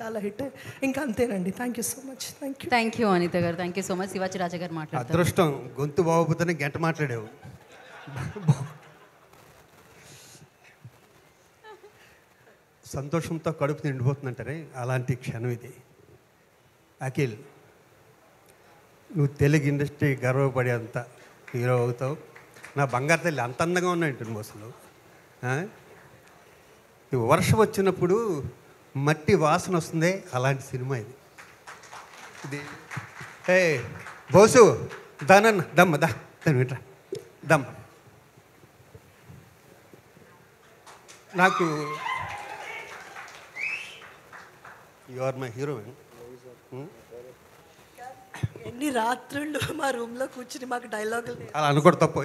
చాలా హిట్. ఇంకా అంతేనండి. Thank you so much. Thank you Anitha గారు. Thank you so much. Sivaji Raja గారు మాట్లాడారు. అదృష్టం గొంతు బాగోపోతేనే గంట మాట్లాడావు. సంతోషంతో కడుపు నిండిపోతుందంటారే అలాంటి క్షణం ఇది. అఖిల్, నువ్వు తెలుగు ఇండస్ట్రీ గర్వపడేంత హీరో అవుతావు. నా బంగారు తల్లి అంత అందంగా ఉన్నాయంటుంది అసలు. వర్షం వచ్చినప్పుడు మట్టి వాసన వస్తుంది, అలాంటి సినిమా ఇది. ఇది బోసు దానన్న దమ్మ దా దాని వింటరా దమ్మ. నాకు యు ఆర్ మై హీరోయిన్. ఎన్ని రాత్రుళ్ళు మా రూమ్లో కూర్చుని మాకు డైలాగులు అలా అనుకోడు తప్పు.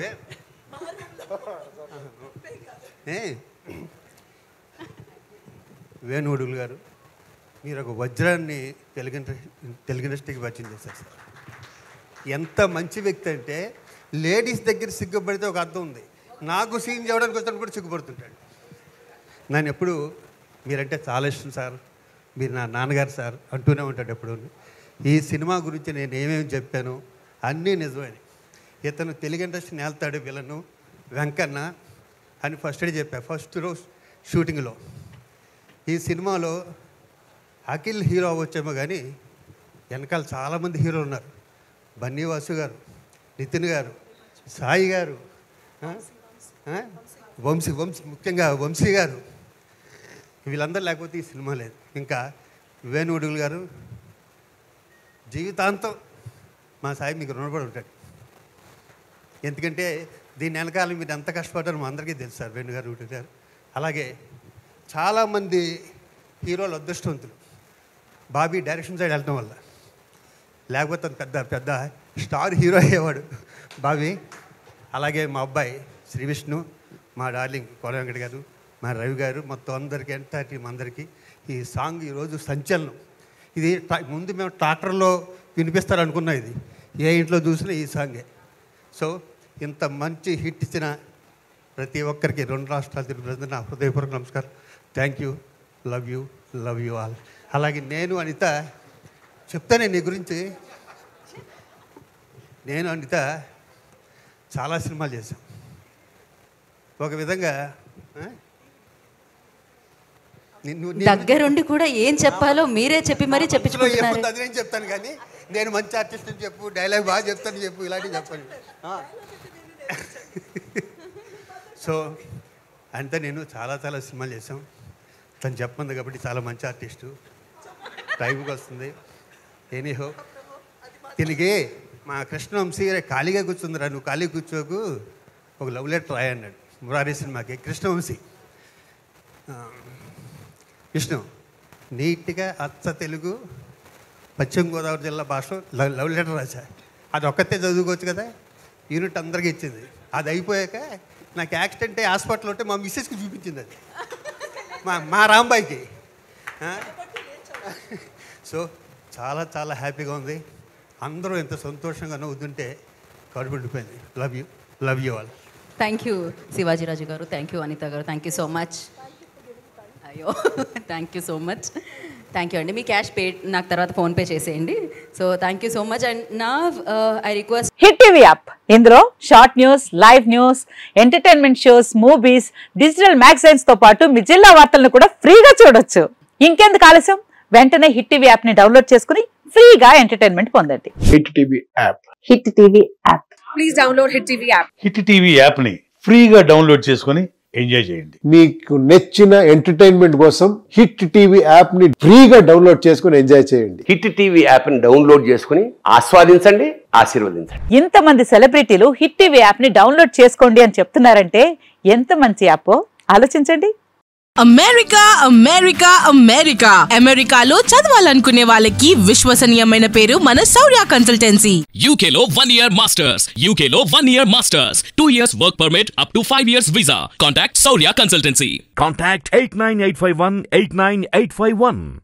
వేణుగుడులు గారు, మీరు ఒక వజ్రాన్ని తెలుగు ఇండస్ట్రీకి పరిచయం చేశారు సార్. ఎంత మంచి వ్యక్తి అంటే లేడీస్ దగ్గర సిగ్గుపడితే ఒక అర్థం ఉంది. నాకు సీన్ చేయడానికి వస్తాను కూడా సిగ్గుపడుతుంటాడు. నన్ను ఎప్పుడు మీరంటే చాలా ఇష్టం సార్, మీరు నా నాన్నగారు సార్ అంటూనే ఉంటాడు ఎప్పుడు. ఈ సినిమా గురించి నేను ఏమేమి చెప్పాను అన్నీ నిజమే. ఇతను తెలుగు ఇండస్ట్రీ నేల్తాడు విలను వెంకన్న అని ఫస్ట్ చెప్పా ఫస్ట్ రోజు షూటింగ్లో. ఈ సినిమాలో అఖిల్ హీరో అవ్వచ్చేమో కానీ వెనకాల చాలామంది హీరోలు ఉన్నారు. బన్నీవాసు గారు, నితిన్ గారు, సాయి గారు, వంశీ ముఖ్యంగా వంశీ గారు, వీళ్ళందరూ లేకపోతే ఈ సినిమా లేదు. ఇంకా వేణుగుడులు గారు జీవితాంతం మా సాయి మీకు రుణపడి ఉంటాడు. ఎందుకంటే దీని వెనకాల మీరు ఎంత కష్టపడ్డారో మా అందరికీ తెలుసు సార్. వేణుగారు, ఉడి గారు, అలాగే చాలామంది హీరోలు అదృష్టవంతులు బాబీ డైరెక్షన్ సైడ్ వెళ్ళడం వల్ల. లేకపోతే పెద్ద పెద్ద స్టార్ హీరో అయ్యేవాడు బాబీ. అలాగే మా అబ్బాయి శ్రీ విష్ణు, మా డార్లింగ్ కోడ వెంకట గారు, మా రవి గారు, మొత్తం అందరికీ ఎంటైర్ టీం అందరికీ ఈ సాంగ్ ఈరోజు సంచలనం. ఇది ముందు మేము ట్రాక్టర్లో వినిపిస్తారనుకున్నా, ఇది ఏ ఇంట్లో చూసినా ఈ సాంగే. సో ఇంత మంచి హిట్ ఇచ్చిన ప్రతి ఒక్కరికి 2 రాష్ట్రాలు తిరిగి ప్రజలు నా హృదయపూర్వక నమస్కారం. Thank you, love you all. అలాగే నేను అనిత చెప్తానే నీ గురించి. నేను అనిత చాలా సినిమాలు చేశాం. ఒక విధంగా దగ్గరుండి కూడా ఏం చెప్పాలో మీరే చెప్పి మరీ చెప్పించుకుంటున్నారు. అది నేను చెప్తాను కానీ నేను మంచి ఆర్టిస్ట్ అని చెప్పు, డైలాగ్ బాగా చెప్తాను చెప్పు, ఇలాంటివి చెప్పండి. సో అంతా నేను చాలా సినిమాలు చేసాం. తను చెప్పమంది కాబట్టి చాలా మంచి ఆర్టిస్టు, టైంకి వస్తుంది. ఎనీహో దీనికి మా కృష్ణవంశీ ఖాళీగా కూర్చుందిరా, నువ్వు ఖాళీ కూర్చోకు, ఒక లవ్ లెటర్ రాయి అన్నాడు మురారి సినిమాకి. కృష్ణవంశీ విష్ణు నీట్గా అచ్చ తెలుగు పశ్చిమ గోదావరి జిల్లా భాషలో లవ్ లెటర్ రాశా. అది ఒక్కతే చదువుకోవచ్చు కదా, యూనిట్ అందరికీ ఇచ్చింది. అది అయిపోయాక నాకు యాక్సిడెంట్ అయ్యి హాస్పిటల్ ఉంటే మా మిస్సెస్కి చూపించింది అది, మా రాంబాయికి. సో చాలా హ్యాపీగా ఉంది. అందరూ ఎంత సంతోషంగా నవ్వుతుంటే కడుపు ఉండిపోయింది. Love you all. Thank you Sivajiraju గారు, థ్యాంక్ యూ అనిత గారు, థ్యాంక్ యూ సో మచ్. అయ్యో thank you so much. Thank you అండి. మీ క్యాష్ పే నాకు తర్వాత ఫోన్పే చేసేయండి. So thank you so much. And నా I request hit TV app. ఇందులో short news, live news, entertainment shows, movies, digital magazines తో పాటు మీ జిల్లా వార్తలను కూడా ఫ్రీగా చూడొచ్చు. ఇంకెందుకు ఆలస్యం, వెంటనే హిట్ టీవీ యాప్ ని డౌన్లోడ్ చేసుకుని ఫ్రీగా ఎంటర్టైన్మెంట్ పొందండి. Hit TV app. Hit TV app. Please download hit TV app. Hit TV app ని ఫ్రీగా డౌన్లోడ్ చేసుకుని ఎంజాయ్ చేయండి. మీకు నచ్చిన ఎంటర్టైన్మెంట్ కోసం హిట్ టీవీ యాప్ ని ఫ్రీగా డౌన్లోడ్ చేసుకుని ఎంజాయ్ చేయండి. హిట్ టీవీ యాప్ ని డౌన్లోడ్ చేసుకుని ఆస్వాదించండి, ఆశీర్వదించండి. ఇంతమంది సెలబ్రిటీలు హిట్ టీవీ యాప్ ని డౌన్లోడ్ చేసుకోండి అని చెప్తున్నారంటే ఎంత మంచి యాప్ ఆలోచించండి. అమెరికాలో చదవాలనుకునే వాళ్ళకి విశ్వసనీయమైన పేరు మన శౌర్య కన్సల్టెన్సీ. UK లో 1 year masters. UK లో 1 year masters. 2 years work permit up to 5 years visa. Contact Saurya Consultancy. Contact 89851 89851.